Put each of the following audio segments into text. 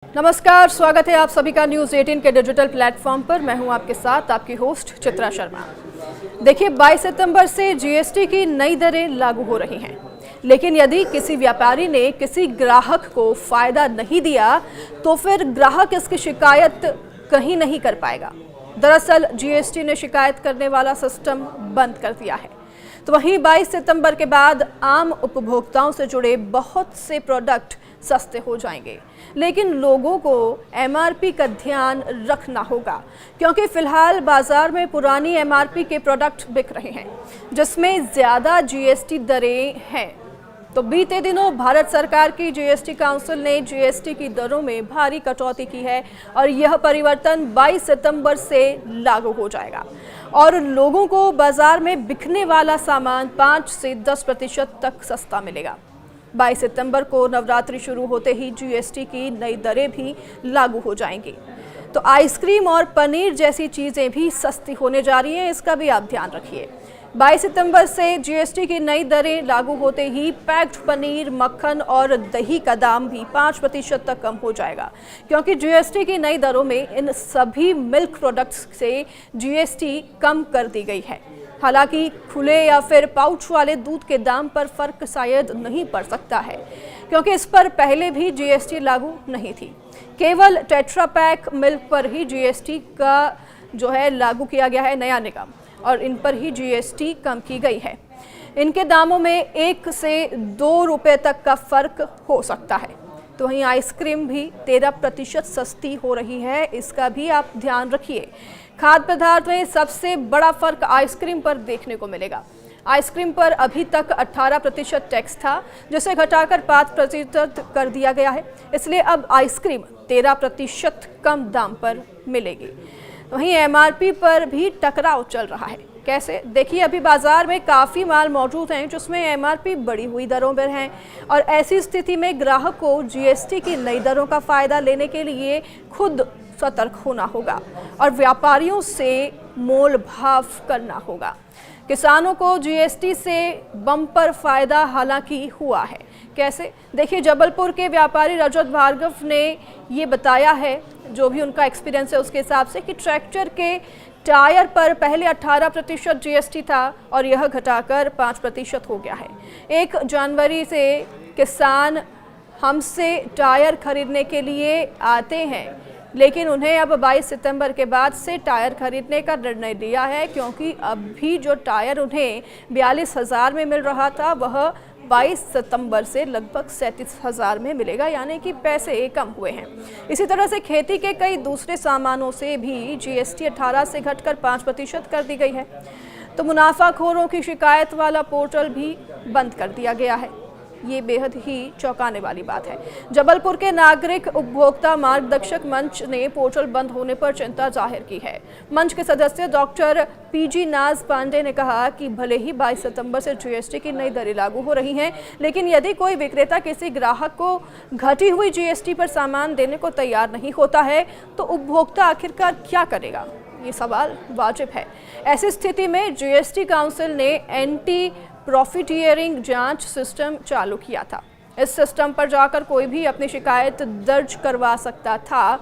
नमस्कार, स्वागत है आप सभी का न्यूज़ 18 के डिजिटल प्लेटफॉर्म पर। मैं हूं आपके साथ आपकी होस्ट चित्रा शर्मा। देखिए, 22 सितंबर से जीएसटी की नई दरें लागू हो रही हैं, लेकिन यदि किसी व्यापारी ने किसी ग्राहक को फायदा नहीं दिया तो फिर ग्राहक इसकी शिकायत कहीं नहीं कर पाएगा। दरअसल जीएसटी ने शिकायत करने वाला सिस्टम बंद कर दिया है। तो वहीं 22 सितंबर के बाद आम उपभोक्ताओं से जुड़े बहुत से प्रोडक्ट सस्ते हो जाएंगे, लेकिन लोगों को एमआरपी का ध्यान रखना होगा, क्योंकि फिलहाल बाजार में पुरानी एमआरपी के प्रोडक्ट बिक रहे हैं जिसमें ज़्यादा जीएसटी दरें हैं। तो बीते दिनों भारत सरकार की जीएसटी काउंसिल ने जीएसटी की दरों में भारी कटौती की है और यह परिवर्तन 22 सितंबर से लागू हो जाएगा और लोगों को बाजार में बिकने वाला सामान 5 से 10% तक सस्ता मिलेगा। 22 सितंबर को नवरात्रि शुरू होते ही जीएसटी की नई दरें भी लागू हो जाएंगी। तो आइसक्रीम और पनीर जैसी चीज़ें भी सस्ती होने जा रही हैं, इसका भी आप ध्यान रखिए। 22 सितंबर से जीएसटी की नई दरें लागू होते ही पैक्ड पनीर, मक्खन और दही का दाम भी 5% तक कम हो जाएगा, क्योंकि जीएसटी की नई दरों में इन सभी मिल्क प्रोडक्ट्स से जीएसटी कम कर दी गई है। हालांकि खुले या फिर पाउच वाले दूध के दाम पर फर्क शायद नहीं पड़ सकता है, क्योंकि इस पर पहले भी जीएसटी लागू नहीं थी। केवल टेट्रा पैक मिल्क पर ही जीएसटी का जो है लागू किया गया है नया नियम, और इन पर ही जीएसटी कम की गई है। इनके दामों में 1 से 2 रुपये तक का फर्क हो सकता है। तो वहीं आइसक्रीम भी 13% सस्ती हो रही है, इसका भी आप ध्यान रखिए। खाद्य पदार्थ में सबसे बड़ा फर्क आइसक्रीम पर देखने को मिलेगा। आइसक्रीम पर अभी तक 18% टैक्स था, जिसे घटाकर 5% कर दिया गया है, इसलिए अब आइसक्रीम 13% कम दाम पर मिलेगी। वहीं एमआरपी पर भी टकराव चल रहा है। कैसे? देखिए, अभी बाजार में काफ़ी माल मौजूद हैं जिसमें एमआरपी बढ़ी हुई दरों पर हैं, और ऐसी स्थिति में ग्राहक को जीएसटी की नई दरों का फ़ायदा लेने के लिए खुद सतर्क होना होगा और व्यापारियों से मोल भाव करना होगा। किसानों को जीएसटी से बम्पर फायदा हालांकि हुआ है। कैसे? देखिए, जबलपुर के व्यापारी रजत भार्गव ने ये बताया है, जो भी उनका एक्सपीरियंस है उसके हिसाब से, कि ट्रैक्टर के टायर पर पहले 18% जीएसटी था और यह घटाकर 5% हो गया है। 1 जनवरी से किसान हमसे टायर खरीदने के लिए आते हैं, लेकिन उन्हें अब 22 सितंबर के बाद से टायर खरीदने का निर्णय लिया है, क्योंकि अभी जो टायर उन्हें 42,000 में मिल रहा था वह 22 सितंबर से लगभग 37,000 में मिलेगा, यानी कि पैसे कम हुए हैं। इसी तरह से खेती के कई दूसरे सामानों से भी जीएसटी 18 से घटकर 5% कर दी गई है। तो मुनाफाखोरों की शिकायत वाला पोर्टल भी बंद कर दिया गया है। ये बेहद ही चौंकाने वाली बात है। जबलपुर के नागरिक उपभोक्ता मार्गदर्शक मंच ने पोर्टल बंद होने पर चिंता जाहिर की है। मंच के सदस्य डॉक्टर पीजी नाज पांडे ने कहा कि भले ही 22 सितंबर से जीएसटी की नई दरें लागू हो रही हैं, लेकिन यदि कोई विक्रेता किसी ग्राहक को घटी हुई जीएसटी पर सामान देने को तैयार नहीं होता है तो उपभोक्ता आखिरकार क्या करेगा? ये सवाल वाजिब है। ऐसी स्थिति में जीएसटी काउंसिल ने एंटी प्रॉफिटियरिंग जांच सिस्टम चालू किया था। इस सिस्टम पर जाकर कोई भी अपनी शिकायत दर्ज करवा सकता था,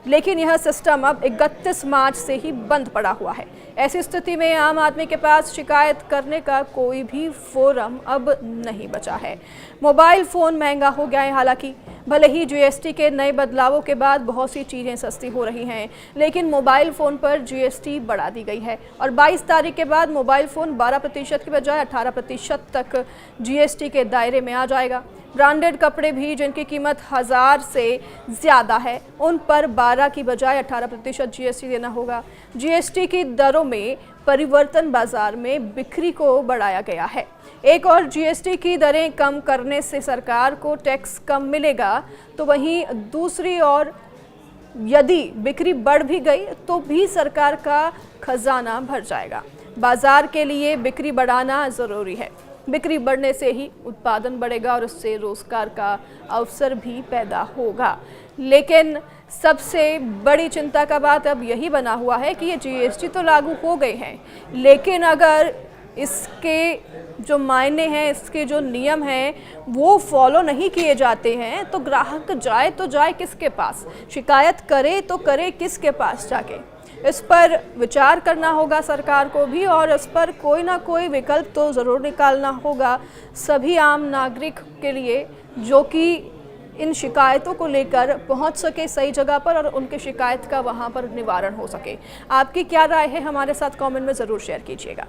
लेकिन यह सिस्टम अब 31 मार्च से ही बंद पड़ा हुआ है। ऐसी स्थिति में आम आदमी के पास शिकायत करने का कोई भी फोरम अब नहीं बचा है। मोबाइल फ़ोन महंगा हो गया है। हालांकि भले ही जीएसटी के नए बदलावों के बाद बहुत सी चीज़ें सस्ती हो रही हैं, लेकिन मोबाइल फ़ोन पर जीएसटी बढ़ा दी गई है और 22 तारीख के बाद मोबाइल फ़ोन 12% की बजाय 18% तक जीएसटी के दायरे में आ जाएगा। ब्रांडेड कपड़े भी जिनकी कीमत 1000 से ज़्यादा है, उन पर 12 की बजाय 18% जीएसटी देना होगा। जीएसटी की दरों में परिवर्तन बाजार में बिक्री को बढ़ाया गया है। एक और जीएसटी की दरें कम करने से सरकार को टैक्स कम मिलेगा, तो वहीं दूसरी ओर यदि बिक्री बढ़ भी गई तो भी सरकार का खजाना भर जाएगा। बाजार के लिए बिक्री बढ़ाना ज़रूरी है। बिक्री बढ़ने से ही उत्पादन बढ़ेगा और उससे रोजगार का अवसर भी पैदा होगा। लेकिन सबसे बड़ी चिंता का बात अब यही बना हुआ है कि ये जीएसटी तो लागू हो गए हैं, लेकिन अगर इसके जो मायने हैं, इसके जो नियम हैं वो फॉलो नहीं किए जाते हैं तो ग्राहक जाए तो जाए किसके पास, शिकायत करे तो करे किसके पास जाके। इस पर विचार करना होगा सरकार को भी और इस पर कोई ना कोई विकल्प तो ज़रूर निकालना होगा सभी आम नागरिक के लिए, जो कि इन शिकायतों को लेकर पहुंच सके सही जगह पर और उनके शिकायत का वहां पर निवारण हो सके। आपकी क्या राय है हमारे साथ कमेंट में ज़रूर शेयर कीजिएगा।